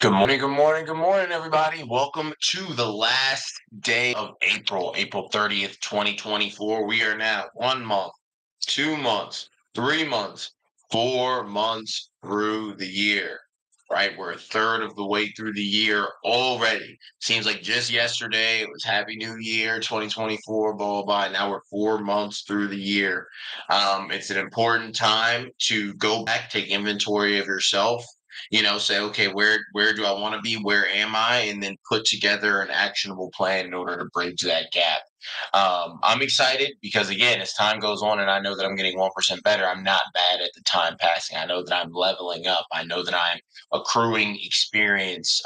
Good morning, good morning, everybody. Welcome to the last day of April, April 30th, 2024. We are now 1 month, 2 months, 3 months, 4 months through the year, right? We're a third of the way through the year already. Seems like just yesterday it was Happy New Year 2024, blah, blah, blah. And now we're 4 months through the year. It's an important time to go back, take inventory of yourself, say, okay, where do I want to be? Where am I? And then put together an actionable plan in order to bridge that gap. I'm excited because again, as time goes on and I know that I'm getting 1% better, I'm not bad at the time passing. I know that I'm leveling up. I know that I'm accruing experience.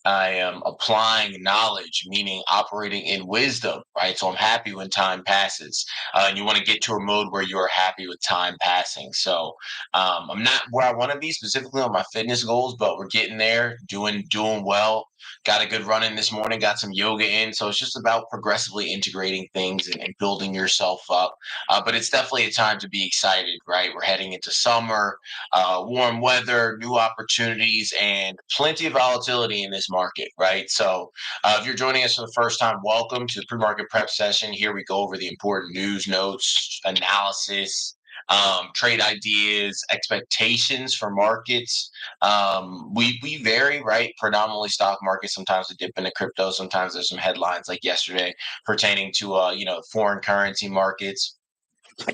I am applying knowledge, meaning operating in wisdom, right? So I'm happy when time passes. And you want to get to a mode where you are happy with time passing. So I'm not where I want to be specifically on my fitness goals, but we're getting there, doing well. Got a good run in this morning, got some yoga in. So it's just about progressively integrating things and building yourself up. But it's definitely a time to be excited, right? We're heading into summer, warm weather, new opportunities, and plenty of volatility in this market, right? So, if you're joining us for the first time, welcome to the Premarket Prep session. Here we go over the important news, notes, analysis, trade ideas, expectations for markets. We vary, right? Predominantly stock market. Sometimes we dip into crypto. Sometimes there's some headlines like yesterday pertaining to foreign currency markets.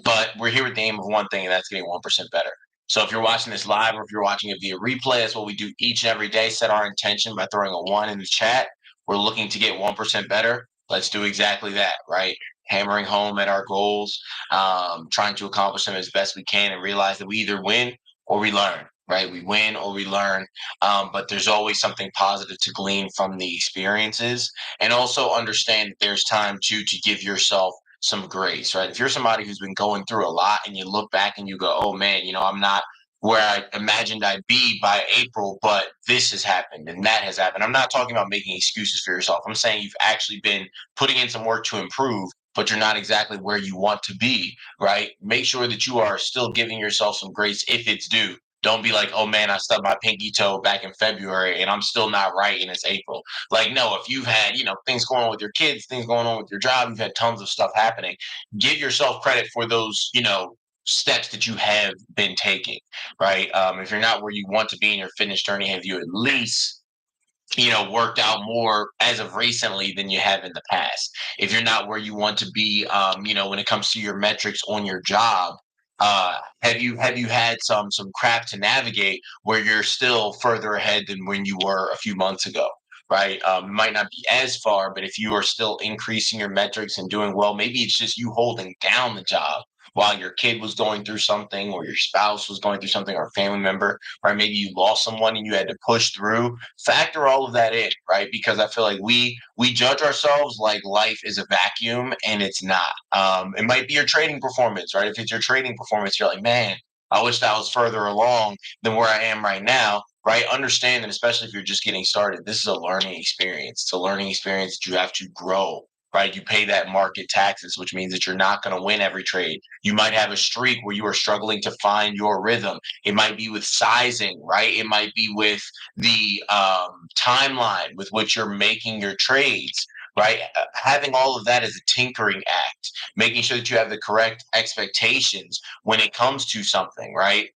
But we're here with the aim of one thing, and that's getting 1% better. So if you're watching this live or if you're watching it via replay, that's what we do each and every day. Set our intention by throwing a one in the chat. We're looking to get 1% better. Let's do exactly that, right? Hammering home at our goals, trying to accomplish them as best we can and realize that we either win or we learn, right? We win or we learn. But there's always something positive to glean from the experiences. And also understand that there's time to give yourself some grace, right? If you're somebody who's been going through a lot and you look back and you go, oh man, I'm not where I imagined I'd be by April, but this has happened and that has happened. I'm not talking about making excuses for yourself. I'm saying you've actually been putting in some work to improve, but you're not exactly where you want to be, right? Make sure that you are still giving yourself some grace if it's due. Don't be like, oh man, I stubbed my pinky toe back in February and I'm still not right and it's April. Like, no, if you've had, things going on with your kids, things going on with your job, you've had tons of stuff happening, give yourself credit for those, steps that you have been taking, right? If you're not where you want to be in your fitness journey, have you at least worked out more as of recently than you have in the past? If you're not where you want to be, when it comes to your metrics on your job, have you had some crap to navigate where you're still further ahead than when you were a few months ago? Right. It might not be as far, but if you are still increasing your metrics and doing well, maybe it's just you holding down the job while your kid was going through something or your spouse was going through something or a family member, right? Maybe you lost someone and you had to push through. Factor all of that in, right? Because I feel like we judge ourselves like life is a vacuum and it's not. It might be your trading performance, right? If it's your trading performance, you're like, man, I wish that was further along than where I am right now, right? Understand that, especially if you're just getting started, this is a learning experience. It's a learning experience that you have to grow, right? You pay that market taxes, which means that you're not going to win every trade. You might have a streak where you are struggling to find your rhythm. It might be with sizing, right? It might be with the timeline with which you're making your trades, right? Having all of that as a tinkering act, making sure that you have the correct expectations when it comes to something, right?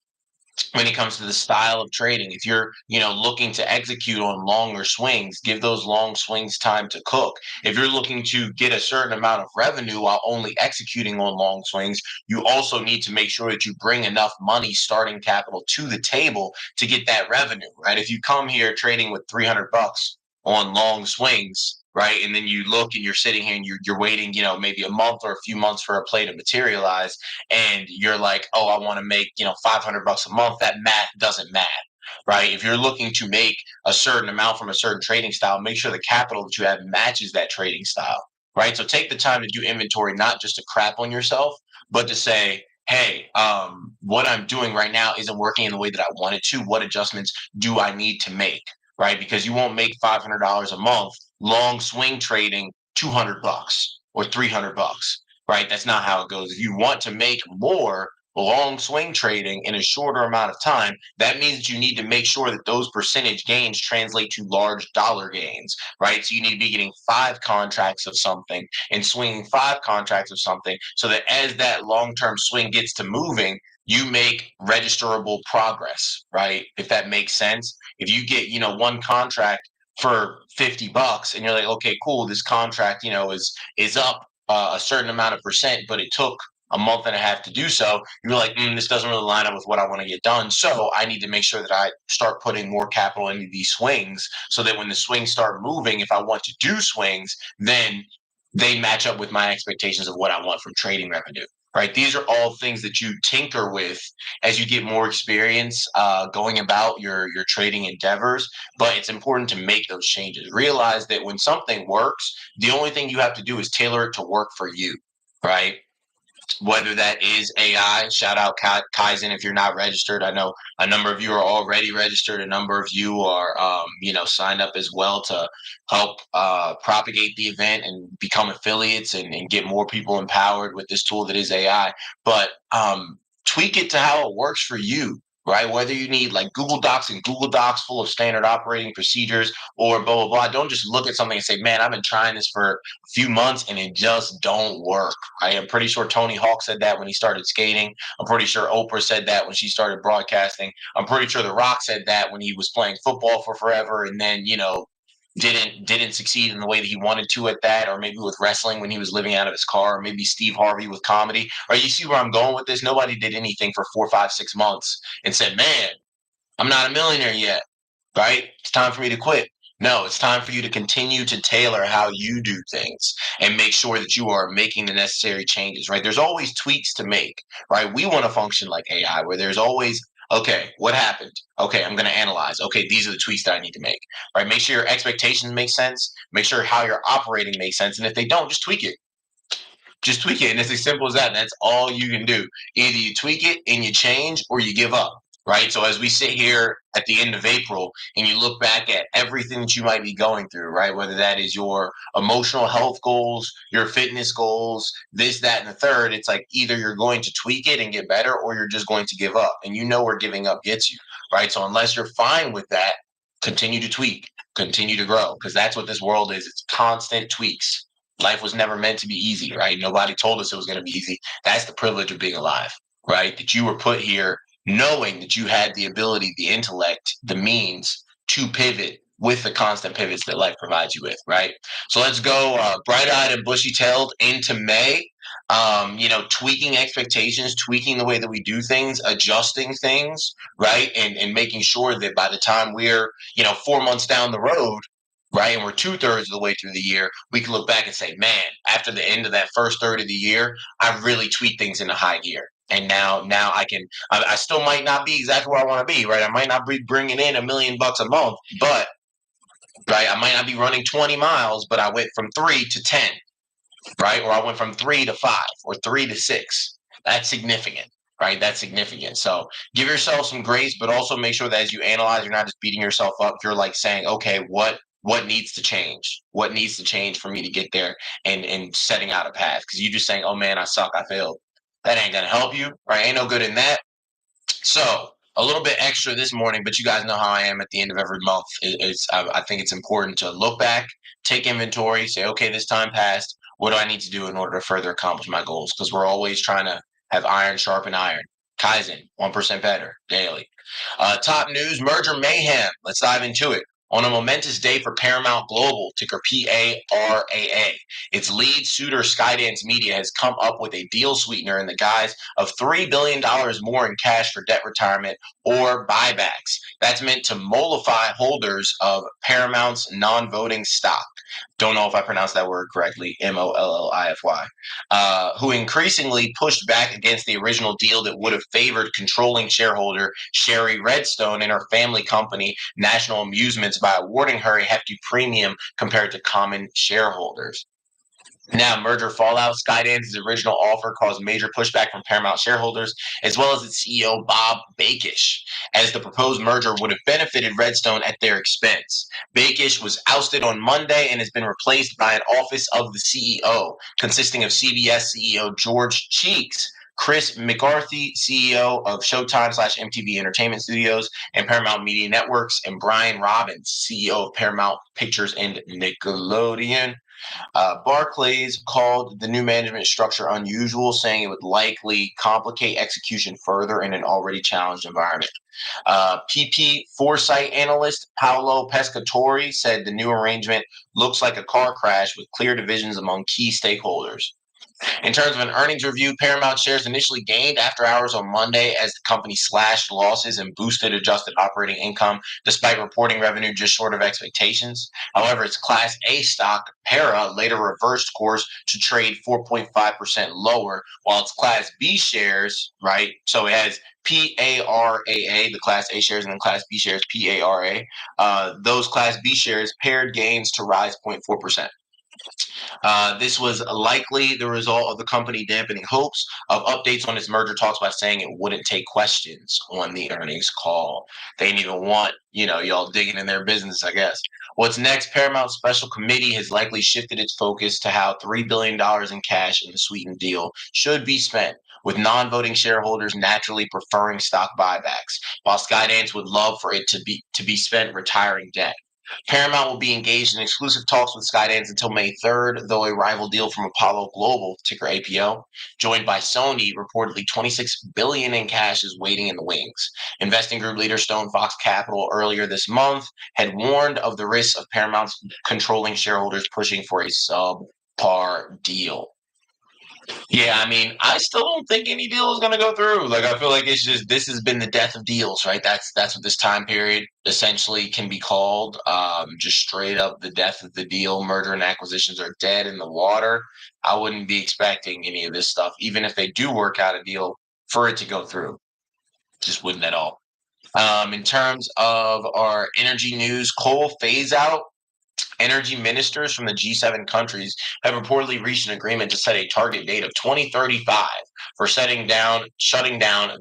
When it comes to the style of trading, if you're looking to execute on longer swings, give those long swings time to cook. If you're looking to get a certain amount of revenue while only executing on long swings, you also need to make sure that you bring enough money, starting capital, to the table to get that revenue, right? If you come here trading with 300 bucks on long swings, right, and then you look and you're sitting here and you're waiting maybe a month or a few months for a play to materialize, and you're like, oh, I want to make, 500 bucks a month, that math doesn't math, right? If you're looking to make a certain amount from a certain trading style, make sure the capital that you have matches that trading style, right? So take the time to do inventory, not just to crap on yourself, but to say, hey, what I'm doing right now isn't working in the way that I wanted to. What adjustments do I need to make, right? Because you won't make $500 a month long swing trading 200 bucks or 300 bucks, right? That's not how it goes. If you want to make more, long swing trading in a shorter amount of time, that means that you need to make sure that those percentage gains translate to large dollar gains, right? So you need to be getting 5 contracts of something and swinging 5 contracts of something so that as that long-term swing gets to moving, you make registerable progress, right? If that makes sense. If you get, 1 contract for $50 and you're like, okay, cool, this contract, is up a certain amount of percent, but it took a month and a half to do so, you're like, this doesn't really line up with what I want to get done. So I need to make sure that I start putting more capital into these swings so that when the swings start moving, if I want to do swings, then they match up with my expectations of what I want from trading revenue. Right. These are all things that you tinker with as you get more experience going about your trading endeavors. But it's important to make those changes. Realize that when something works, the only thing you have to do is tailor it to work for you. Right. Whether that is AI, shout out Kaizen if you're not registered. I know a number of you are already registered. A number of you are, signed up as well to help propagate the event and become affiliates and get more people empowered with this tool that is AI. But tweak it to how it works for you. Right, whether you need like Google Docs and Google Docs full of standard operating procedures or blah blah blah. Don't just look at something and say, "Man, I've been trying this for a few months and it just don't work." I am pretty sure Tony Hawk said that when he started skating. I'm pretty sure Oprah said that when she started broadcasting. I'm pretty sure The Rock said that when he was playing football for forever and then, didn't succeed in the way that he wanted to at that, or maybe with wrestling when he was living out of his car, or maybe Steve Harvey with comedy. Or you see where I'm going with this? Nobody did anything for 4, 5, 6 months and said, "Man, I'm not a millionaire yet, right? It's time for me to quit." No, it's time for you to continue to tailor how you do things and make sure that you are making the necessary changes, right? There's always tweaks to make, right? We want to function like AI where there's always, okay, what happened? Okay, I'm going to analyze. Okay, these are the tweaks that I need to make, right? Make sure your expectations make sense. Make sure how you're operating makes sense. And if they don't, just tweak it. Just tweak it. And it's as simple as that. That's all you can do. Either you tweak it and you change or you give up. Right. So as we sit here at the end of April and you look back at everything that you might be going through, right? Whether that is your emotional health goals, your fitness goals, this, that, and the third, it's like either you're going to tweak it and get better or you're just going to give up. And you know where giving up gets you. Right. So unless you're fine with that, continue to tweak, continue to grow, because that's what this world is. It's constant tweaks. Life was never meant to be easy, right? Nobody told us it was going to be easy. That's the privilege of being alive, right? That you were put here knowing that you had the ability, the intellect, the means to pivot with the constant pivots that life provides you with, right? So let's go bright-eyed and bushy-tailed into May. Tweaking expectations, tweaking the way that we do things, adjusting things, right? And making sure that by the time we're, 4 months down the road, right, and we're 2/3 of the way through the year, we can look back and say, man, after the end of that first third of the year, I really tweaked things into high gear. And now I still might not be exactly where I want to be, right? I might not be bringing in $1 million a month, but right, I might not be running 20 miles, but I went from 3 to 10, right? Or I went from 3 to 5 or 3 to 6. That's significant, right? That's significant. So give yourself some grace, but also make sure that as you analyze, you're not just beating yourself up. You're like saying, okay, what needs to change? What needs to change for me to get there and setting out a path? Because you just saying, oh man, I suck, I failed. That ain't gonna help you, right? Ain't no good in that. So a little bit extra this morning, but you guys know how I am at the end of every month. I think it's important to look back, take inventory, say, okay, this time passed. What do I need to do in order to further accomplish my goals? Because we're always trying to have iron sharpen iron. Kaizen, 1% better daily. Top news, merger mayhem. Let's dive into it. On a momentous day for Paramount Global, ticker PARAA, its lead suitor Skydance Media has come up with a deal sweetener in the guise of $3 billion more in cash for debt retirement or buybacks. That's meant to mollify holders of Paramount's non-voting stock. Don't know if I pronounced that word correctly, MOLLIFY, who increasingly pushed back against the original deal that would have favored controlling shareholder Sherry Redstone and her family company, National Amusements, by awarding her a hefty premium compared to common shareholders. Now, merger fallout, Skydance's original offer caused major pushback from Paramount shareholders, as well as its CEO, Bob Bakish, as the proposed merger would have benefited Redstone at their expense. Bakish was ousted on Monday and has been replaced by an office of the CEO, consisting of CBS CEO George Cheeks, Chris McCarthy, CEO of Showtime/MTV Entertainment Studios and Paramount Media Networks, and Brian Robbins, CEO of Paramount Pictures and Nickelodeon. Barclays called the new management structure unusual, saying it would likely complicate execution further in an already challenged environment. PP Foresight analyst Paolo Pescatori said the new arrangement looks like a car crash with clear divisions among key stakeholders. In terms of an earnings review, Paramount shares initially gained after hours on Monday as the company slashed losses and boosted adjusted operating income despite reporting revenue just short of expectations. However, its Class A stock, Para, later reversed course to trade 4.5% lower, while its Class B shares, right? So it has PARAA, the Class A shares, and then Class B shares, PARA. Those Class B shares paired gains to rise 0.4%. This was likely the result of the company dampening hopes of updates on its merger talks by saying it wouldn't take questions on the earnings call. They didn't even want, y'all digging in their business, I guess. What's next? Paramount Special Committee has likely shifted its focus to how $3 billion in cash in the sweetened deal should be spent, with non-voting shareholders naturally preferring stock buybacks, while Skydance would love for it to be spent retiring debt. Paramount will be engaged in exclusive talks with Skydance until May 3rd, though a rival deal from Apollo Global, ticker APO, joined by Sony, reportedly $26 billion in cash, is waiting in the wings. Investing group leader Stone Fox Capital earlier this month had warned of the risks of Paramount's controlling shareholders pushing for a subpar deal. Yeah, I mean, I still don't think any deal is going to go through. Like, I feel like this has been the death of deals, right? That's what this time period essentially can be called. Just straight up the death of the deal. Merger and acquisitions are dead in the water. I wouldn't be expecting any of this stuff, even if they do work out a deal, for it to go through. Just wouldn't at all. In terms of our energy news, coal phase out. Energy ministers from the G7 countries have reportedly reached an agreement to set a target date of 2035 for shutting down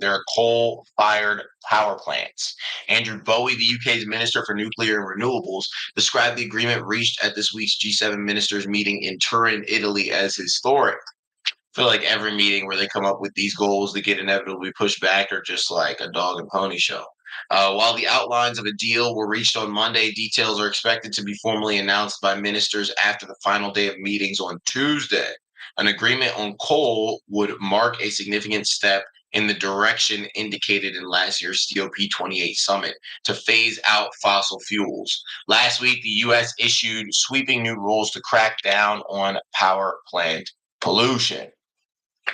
their coal-fired power plants. Andrew Bowie, the UK's Minister for Nuclear and Renewables, described the agreement reached at this week's G7 ministers meeting in Turin, Italy, as historic. I feel like every meeting where they come up with these goals that get inevitably pushed back are just like a dog and pony show. While the outlines of a deal were reached on Monday, details are expected to be formally announced by ministers after the final day of meetings on Tuesday. An agreement on coal would mark a significant step in the direction indicated in last year's COP28 summit to phase out fossil fuels. Last week, the U.S. issued sweeping new rules to crack down on power plant pollution.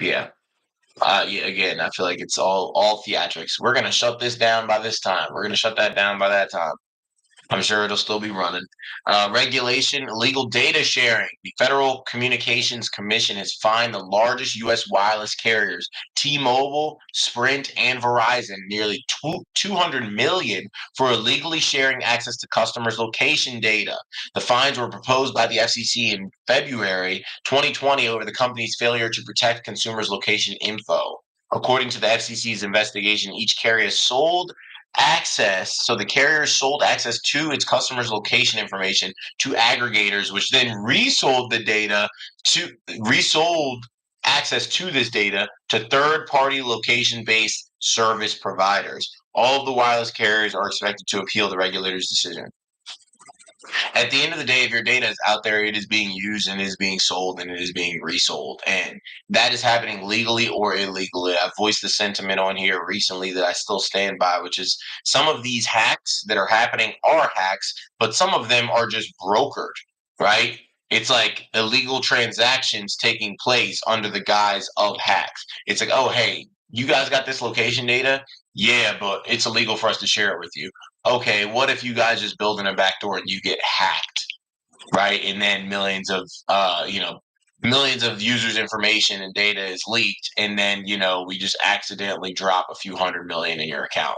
Yeah. Again, I feel like it's all theatrics. We're gonna shut this down by this time. We're gonna shut that down by that time. I'm sure it'll still be running. Regulation, illegal data sharing. The Federal Communications Commission has fined the largest U.S. wireless carriers, T-Mobile, Sprint, and Verizon, nearly $200 million for illegally sharing access to customers' location data. The fines were proposed by the FCC in February 2020 over the company's failure to protect consumers' location info. According to the FCC's investigation, each carrier sold access. So the carrier sold access to its customers' location information to aggregators, which then resold access to this data to third-party location-based service providers. All of the wireless carriers are expected to appeal the regulator's decision. At the end of the day, if your data is out there, it is being used and it is being sold and it is being resold. And that is happening legally or illegally. I've voiced the sentiment on here recently that I still stand by, which is some of these hacks that are happening are hacks, but some of them are just brokered, right? It's like illegal transactions taking place under the guise of hacks. It's like, oh, hey, you guys got this location data? Yeah, but it's illegal for us to share it with you. Okay, what if you guys just build in a backdoor and you get hacked, right? And then millions of users' information and data is leaked, and then we just accidentally drop a few hundred million in your account.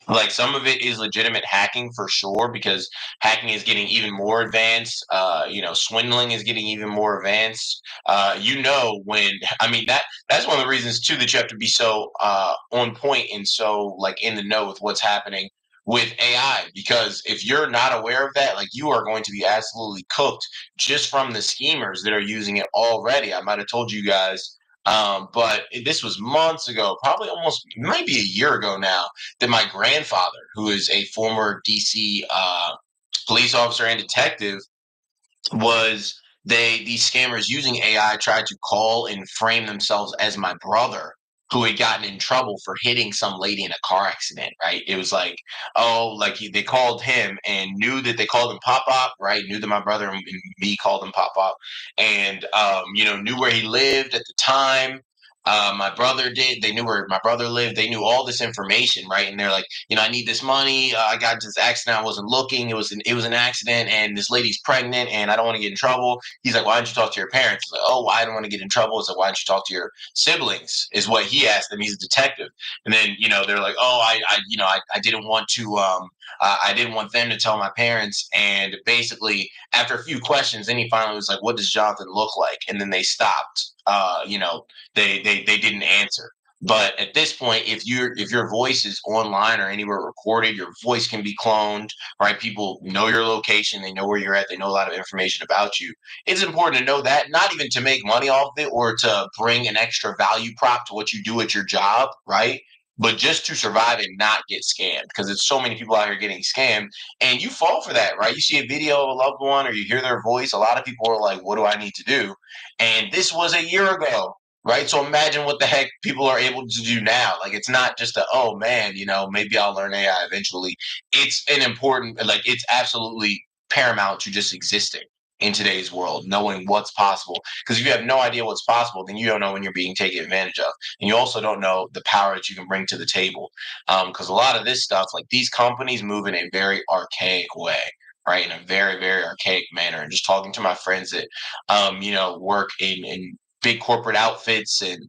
Like some of it is legitimate hacking for sure, because hacking is getting even more advanced. Swindling is getting even more advanced. When I mean that's one of the reasons too that you have to be so on point and so like in the know with what's happening with AI, because if you're not aware of that, like you are going to be absolutely cooked just from the schemers that are using it already. I might have told you guys But this was months ago, probably almost might be a year ago now, that my grandfather, who is a former DC police officer and detective, was these scammers using AI tried to call and frame themselves as my brother who had gotten in trouble for hitting some lady in a car accident, right? It was like, oh, like they called him and knew that they called him Pop Pop, right? Knew that my brother and me called him Pop Pop, and knew where he lived at the time. My brother did. They knew where my brother lived. They knew all this information, right? And they're like, I need this money. I got this accident. I wasn't looking. It was an accident, and this lady's pregnant, and I don't want to get in trouble. He's like, why don't you talk to your parents? Like, oh, I don't want to get in trouble. It's like, why don't you talk to your siblings? Is what he asked them. He's a detective, and then they're like, oh, I didn't want to I didn't want them to tell my parents, and basically after a few questions, then he finally was like, what does Jonathan look like? And then they stopped. They didn't answer. But at this point, if your voice is online or anywhere recorded, your voice can be cloned, right? People know your location, they know where you're at, they know a lot of information about you. It's important to know that, not even to make money off of it or to bring an extra value prop to what you do at your job, right? But just to survive and not get scammed, because it's so many people out here getting scammed, and you fall for that, right? You see a video of a loved one or you hear their voice. A lot of people are like, "What do I need to do?" And this was a year ago, right? So imagine what the heck people are able to do now. Like it's not just oh man, maybe I'll learn AI eventually. It's an important, like it's absolutely paramount to just existing in today's world, knowing what's possible. Because if you have no idea what's possible, then you don't know when you're being taken advantage of, and you also don't know the power that you can bring to the table. Because a lot of this stuff, like these companies, move in a very archaic way. Right, in a very, very archaic manner. And just talking to my friends that, work in big corporate outfits, and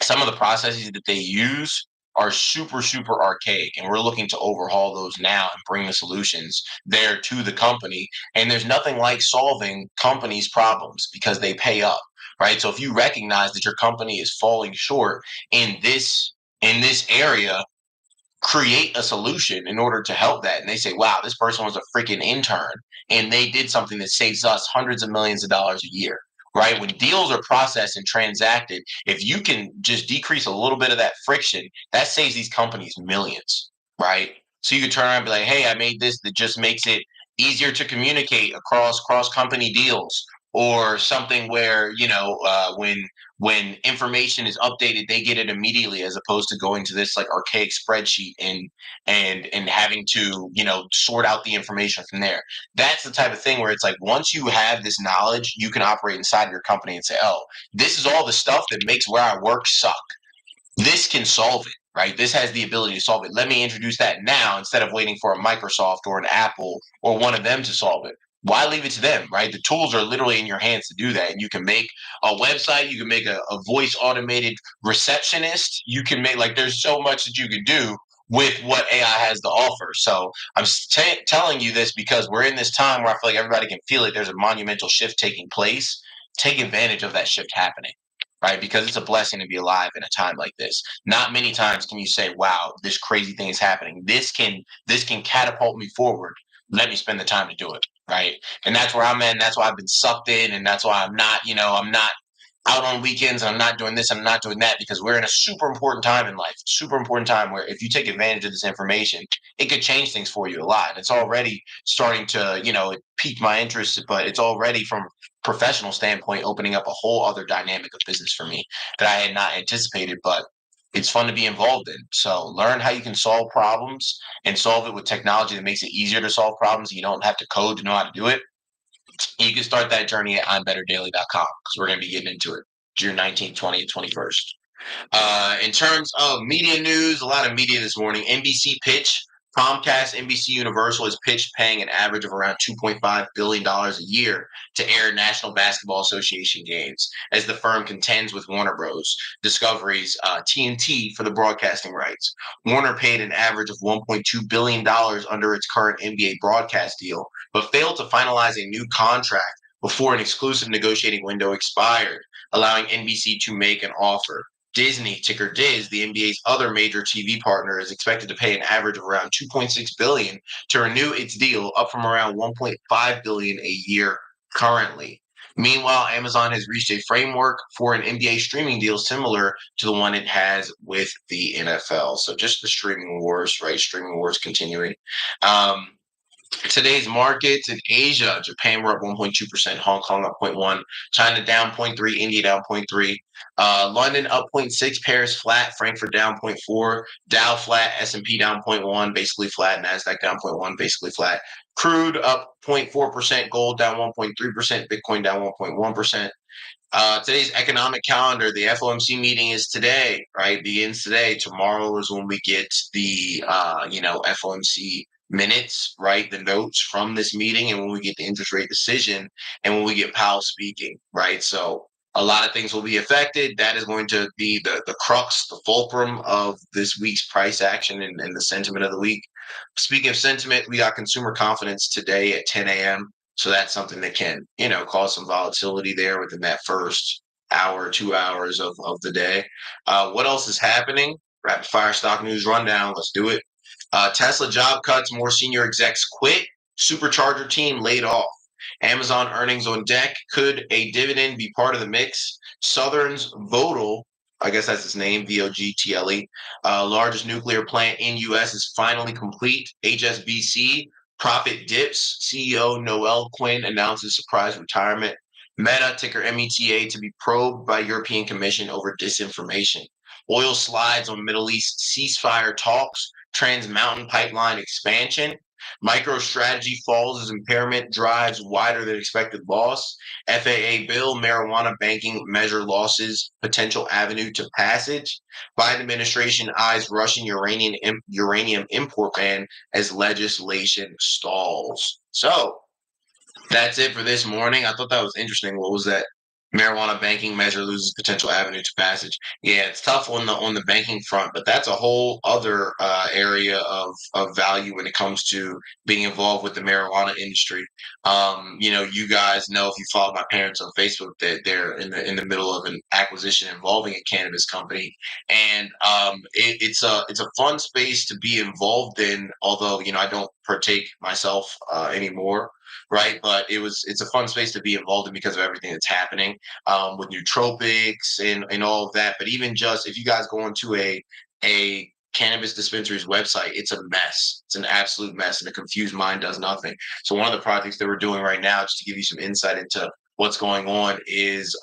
some of the processes that they use are super, super archaic, and we're looking to overhaul those now and bring the solutions there to the company. And there's nothing like solving companies problems because they pay up, right? So if you recognize that your company is falling short in this area, create a solution in order to help that. And they say, wow, this person was a freaking intern and they did something that saves us hundreds of millions of dollars a year. Right. When deals are processed and transacted, if you can just decrease a little bit of that friction, that saves these companies millions. Right. So you can turn around and be like, hey, I made this that just makes it easier to communicate across cross company deals, or something where, when information is updated, they get it immediately as opposed to going to this like archaic spreadsheet and having to, sort out the information from there. That's the type of thing where it's like once you have this knowledge, you can operate inside of your company and say, oh, this is all the stuff that makes where I work suck. This can solve it, right? This has the ability to solve it. Let me introduce that now instead of waiting for a Microsoft or an Apple or one of them to solve it. Why leave it to them, right? The tools are literally in your hands to do that. And you can make a website, you can make a voice automated receptionist. You can make, like, there's so much that you can do with what AI has to offer. So I'm telling you this because we're in this time where I feel like everybody can feel it. There's a monumental shift taking place. Take advantage of that shift happening, right? Because it's a blessing to be alive in a time like this. Not many times can you say, "Wow, this crazy thing is happening. This can catapult me forward. Let me spend the time to do it." Right, and that's where I'm at. And that's why I've been sucked in, and that's why I'm not out on weekends, and I'm not doing this, and I'm not doing that, because we're in a super important time in life, super important time where if you take advantage of this information, it could change things for you a lot. And it's already starting to, it piqued my interest, but it's already from professional standpoint opening up a whole other dynamic of business for me that I had not anticipated, but it's fun to be involved in. So learn how you can solve problems and solve it with technology that makes it easier to solve problems. You don't have to code to know how to do it. You can start that journey at I'mBetterDaily.com, because we're going to be getting into it June 19th, 20th, 21st. In terms of media news, a lot of media this morning. NBC pitch. Comcast, NBC Universal is pitched paying an average of around $2.5 billion a year to air National Basketball Association games, as the firm contends with Warner Bros. Discovery's TNT for the broadcasting rights. Warner paid an average of $1.2 billion under its current NBA broadcast deal, but failed to finalize a new contract before an exclusive negotiating window expired, allowing NBC to make an offer. Disney, ticker Diz, the NBA's other major TV partner, is expected to pay an average of around $2.6 billion to renew its deal, up from around $1.5 billion a year currently. Meanwhile, Amazon has reached a framework for an NBA streaming deal similar to the one it has with the NFL. So just the streaming wars, right? Streaming wars continuing. Um, Today's markets in Asia, Japan were up 1.2%, Hong Kong up 0.1, China down 0.3, India down 0.3, London up 0.6, Paris flat, Frankfurt down 0.4, Dow flat, S&P down 0.1, basically flat, Nasdaq down 0.1, basically flat. Crude up 0.4%, gold down 1.3%, Bitcoin down 1.1%. Today's economic calendar, the FOMC meeting is today, right? Begins today. Tomorrow is when we get the, FOMC minutes, right? The notes from this meeting, and when we get the interest rate decision, and when we get Powell speaking, right? So a lot of things will be affected. That is going to be the crux, the fulcrum of this week's price action and the sentiment of the week. Speaking of sentiment, we got consumer confidence today at 10 a.m. So that's something that can, cause some volatility there within that first hour, 2 hours of the day. What else is happening? Rapid fire stock news rundown. Let's do it. Tesla job cuts, more senior execs quit. Supercharger team laid off. Amazon earnings on deck. Could a dividend be part of the mix? Southern's Vogtle, I guess that's its name, Vogtle, largest nuclear plant in U.S. is finally complete. HSBC profit dips. CEO Noel Quinn announces surprise retirement. Meta, ticker META, to be probed by European Commission over disinformation. Oil slides on Middle East ceasefire talks. Trans Mountain pipeline expansion. MicroStrategy falls as impairment drives wider than expected loss. FAA bill, marijuana banking measure losses, potential avenue to passage. Biden administration eyes Russian uranium import ban as legislation stalls. So that's it for this morning. I thought that was interesting. What was that? Marijuana banking measure loses potential avenue to passage. Yeah, it's tough on the banking front, but that's a whole other area of value when it comes to being involved with the marijuana industry. You guys know, if you follow my parents on Facebook, that they're in the middle of an acquisition involving a cannabis company, and it's a fun space to be involved in. Although I don't partake myself anymore, right? But it's a fun space to be involved in because of everything that's happening with nootropics and all of that. But even just if you guys go into a cannabis dispensary's website, it's a mess. It's an absolute mess, and a confused mind does nothing. So one of the projects that we're doing right now, just to give you some insight into what's going on, is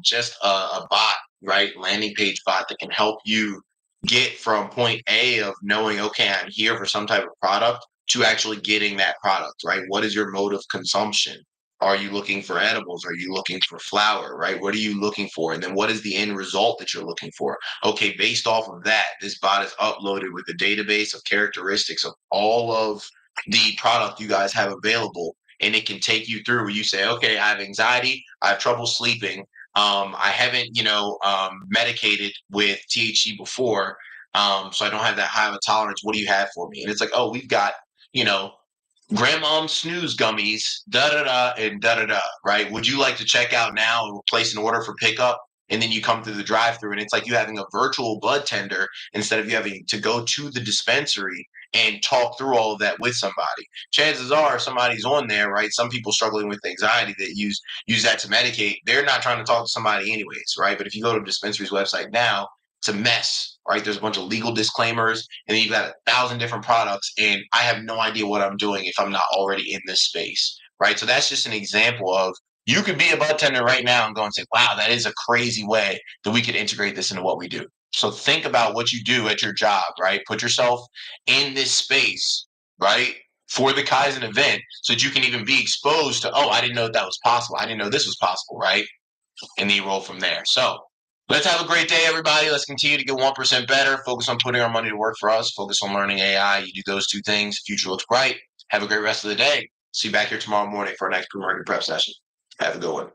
just a bot, right? Landing page bot that can help you get from point A of knowing, okay, I'm here for some type of product, to actually getting that product, right? What is your mode of consumption? Are you looking for edibles? Are you looking for flower, right? What are you looking for? And then what is the end result that you're looking for? Okay, based off of that, this bot is uploaded with a database of characteristics of all of the product you guys have available. And it can take you through where you say, okay, I have anxiety, I have trouble sleeping. I haven't, medicated with THC before. So I don't have that high of a tolerance. What do you have for me? And it's like, oh, we've got, you know, grandmom's snooze gummies, da da da, and da da da, right? Would you like to check out now and place an order for pickup? And then you come through the drive through, and it's like you having a virtual bud tender instead of you having to go to the dispensary and talk through all of that with somebody. Chances are somebody's on there, right? Some people struggling with anxiety that use that to medicate, they're not trying to talk to somebody anyways, right? But if you go to a dispensary's website now, it's a mess, right? There's a bunch of legal disclaimers, and then you've got 1,000 different products, and I have no idea what I'm doing if I'm not already in this space, right? So that's just an example of, you could be a bud tender right now and go and say, wow, that is a crazy way that we could integrate this into what we do. So think about what you do at your job, right? Put yourself in this space, right? For the Kaizen event, so that you can even be exposed to, oh, I didn't know that was possible. I didn't know this was possible, right? And then you roll from there. So let's have a great day, everybody. Let's continue to get 1% better. Focus on putting our money to work for us. Focus on learning AI. You do those two things, future looks bright. Have a great rest of the day. See you back here tomorrow morning for our next pre-market prep session. Have a good one.